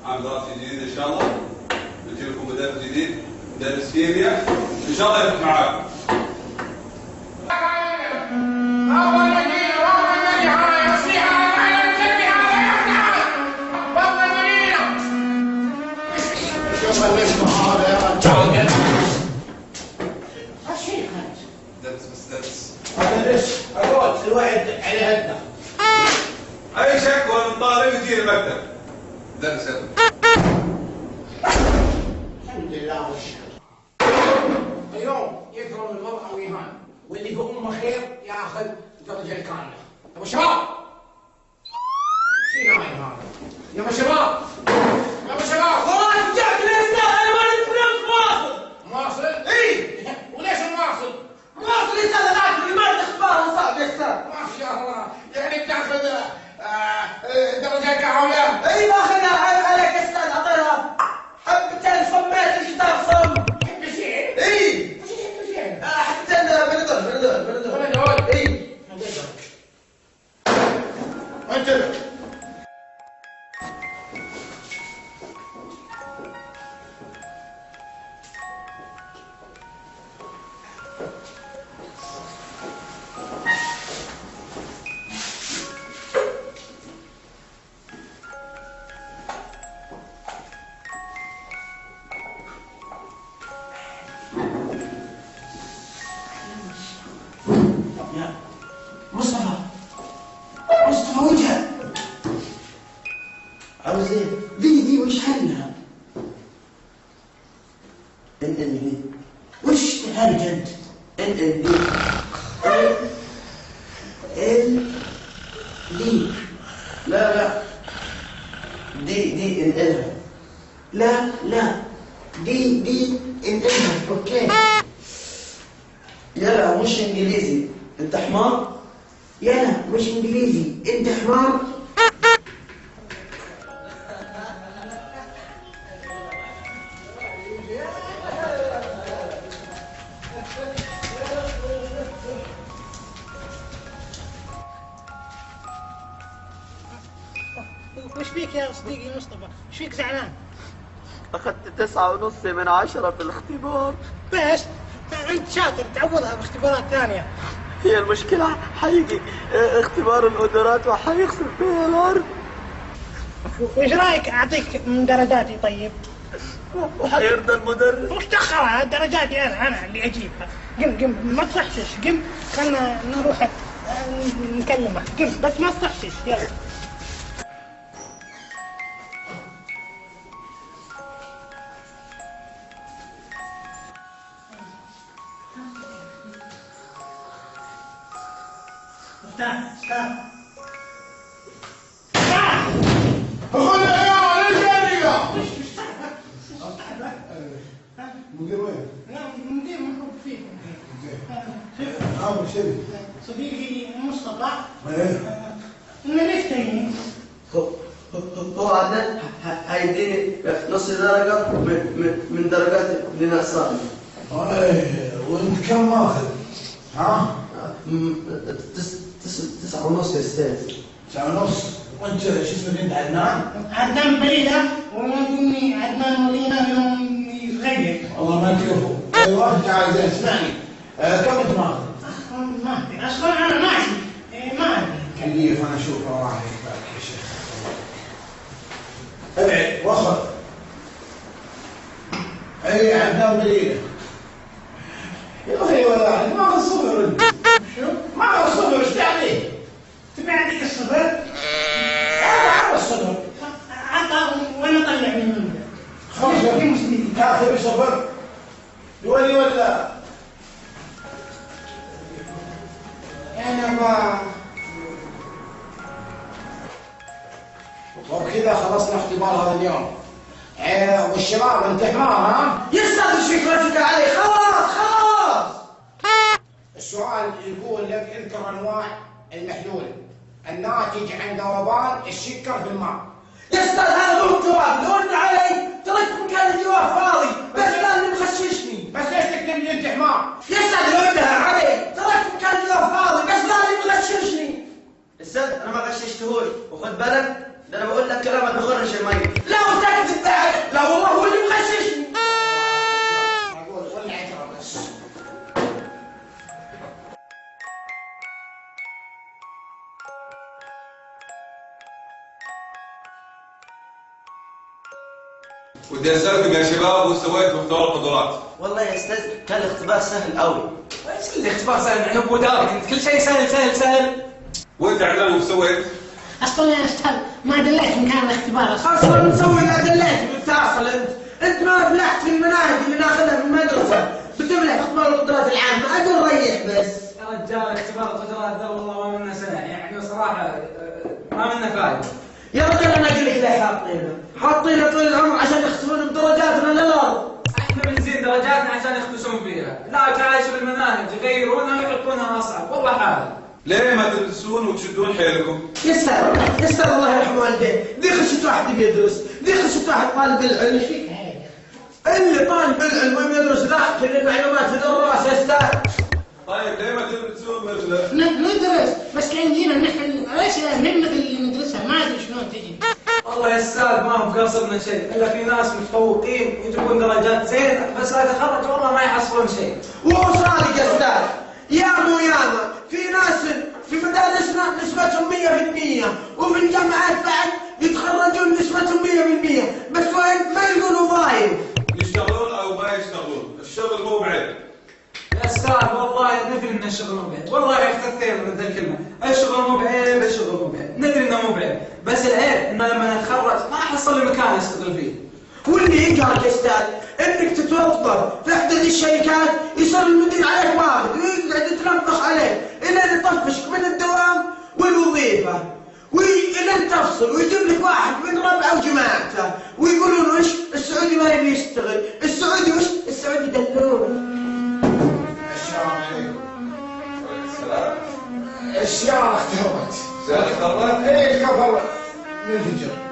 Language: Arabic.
عام دراسي جديد ان شاء الله. نجي لكم مدرس جديد، مدرس كيمياء ان شاء الله يفتح معاكم. شوف الاسم هذا يا رجال. درس بس درس. هذا ليش؟ اقعد الواحد على هدنا. اي شكوى من طالب يجي المكتب. درس يلا. الحمد لله والشكر. اليوم يكرم المرأة ويهان، واللي بأمه خير ياخذ درجة كاملة. يا شباب! شنو هذا؟ يا شباب! يا شباب! خلاص رجعت للاستاذ، انا ما عندي فلوس مواصل. مواصل؟ اي وليش المواصل؟ مواصل يا استاذ، انا اللي ما اختبار صعب يا استاذ. ما شاء الله، يعني بتاخذ درجة كاملة؟ اي باخذها، عيب عليك يا استاذ، اعطيها حبتين صميت الكتاب صم. بشيء؟ اي بشيء؟ حبتين بندول. اي انتبه. يا مصطفى وجهك عاوز ايه؟ دي وش حلها؟ دي وش تهرج انت؟ دي لا دي انقلها. لا دي انقلها. اوكي يلا، مش انجليزي. انت حمار. يلا مش انجليزي، انت حمار. وش فيك يا صديقي مصطفى؟ وش فيك زعلان؟ أخذت 9.5 من 10 في الاختبار. بس انت شاطر، تعوضها باختبارات ثانية. هي المشكلة حيجي اختبار القدرات وحيخسر فيها الأرض. وش رايك اعطيك من درجاتي طيب؟ وحيرضى المدرس. وش دخلها درجاتي، انا اللي اجيبها. قم ما تصحشش، قم خلنا نروح نكلمه. قم بس ما تصحشش. يلا استاذ خذها يا رجال. مدير وين؟ لا مدير محبوب فيكم. عامل شيء. صديقي مصطفى ايه؟ انه ليش تاني؟ هو عدنان هيديني نص درجة من درجات لنصراني. ايه، وانت كم ماخذ؟ ها؟ 9.5 يا أستاذ. 9.5. وانت شو اسمك انت؟ عدنان بريدة، ويقولني عدنان ولينا يوم يتغير. والله ما تشوفه. ايوه انت عايز اسمعني. كم انت ماخذ؟ ما ادري اصلا، انا ماشي ما ادري. كيف انا اشوف راح يفك يا شيخ. ابعد وخر. اي عدنان بريدة. يا اخي ولا ما اخذ صبر انت. شو؟ ما اخذ صبر، ايش يعني؟ تبي اعطيك الصبر؟ انا عارف الصبر. عطى وانا اطلع منه. خلاص يا مسلمين تاخذ صبر. يولي ولا انا ما وبكذا خلصنا اختبار هذا اليوم. والشباب انت حمار ها؟ يا استاذ ايش فيك راسك علي؟ خلاص السؤال يقول لك اذكر انواع المحلول. الناتج عن ذوبان السكر في الماء. يا استاذ هذا مو جواب، لو انت علي تركت مكان الجواب فاضي، بس لاني مغششني. بس ليش تكتب لي انت حمار؟ يا استاذ لو انتهى علي تركت مكان الجواب فاضي، بس لاني مغششني. استاذ انا ما غششتهوش، وخد بالك ده انا بقول لك كلامك بخرج المي. لا وساكت انت. لا والله هو اللي مغششني. اقول ولع ترى بس. ودي اسالكم يا شباب وش سويتوا في اختبار القدرات؟ والله يا استاذ كان الاختبار سهل قوي. ايش الاختبار سهل يعني ابو دارك انت كل شيء سهل سهل سهل. وانت علان وش سويت؟ اصلا يا استاذ ما دليت مكان الاختبار اصلا مسوي الادلات بتحصل انت ما فلحت في المناهج اللي ناخذها في المدرسه، بتفلح في اختبار القدرات العامه، اجل ريح بس. يا رجال اختبار القدرات ذا والله ما منه سنه يعني صراحه ما منه فايده. يا رجل انا اقول لك ليه حاطينه طول العمر عشان يخسرون بدرجاتنا للارض. احنا بنزيد درجاتنا عشان يختصون فيها، لا تعايشوا المناهج يغيرونها ويحطونها اصعب والله حال. ليه ما تدرسون وتشدون حيلكم؟ يستر الله يرحم والديه، دي خشت واحد بيدرس، دي خشت واحد طالب العلم. اللي طالب العلم ما بيدرس لا كل المعلومات في الراس يا استاذ. طيب ليه ما تدرسون مثله؟ ندرس بس كان جينا نحن الاشياء المهمه اللي ندرسها ما ادري شلون تجي. والله يا استاذ ما هو قاصدنا شيء الا في ناس متفوقين يجيبون درجات زينه بس لا تخرج والله ما يحصلون شيء. وهو صادق يا استاذ، ياما وياما في ناس في مدارسنا نسبتهم 100%، وفي الجامعات بعد يتخرجون نسبتهم 100%، بس وين ما يلقون وظايف. يشتغلون او ما يشتغلون، الشغل مو بعيب. يا استاذ والله ندري ان الشغل مو بعيب، والله يا اخي كثير من ذا الكلمه، الشغل مو بعيب، الشغل مو بعيب، ندري انه مو بعيب، بس العيب انه لما نتخرج ما حصل لي مكان اشتغل فيه. واللي يقهرك يا استاذ انك تتوظف في احدى الشركات يصير المدير عليك واخد ويقعد يتنفخ عليك الين يطفشك من الدوام والوظيفه، والين تفصل ويجيب لك واحد من ربعه وجماعته ويقولون وش السعودي ما يبي يشتغل، السعودي وش؟ السعودي دلوع. السلام عليكم. السلام. السيارة اختربت. السيارة اختربت؟ ايه الكفر منفجر.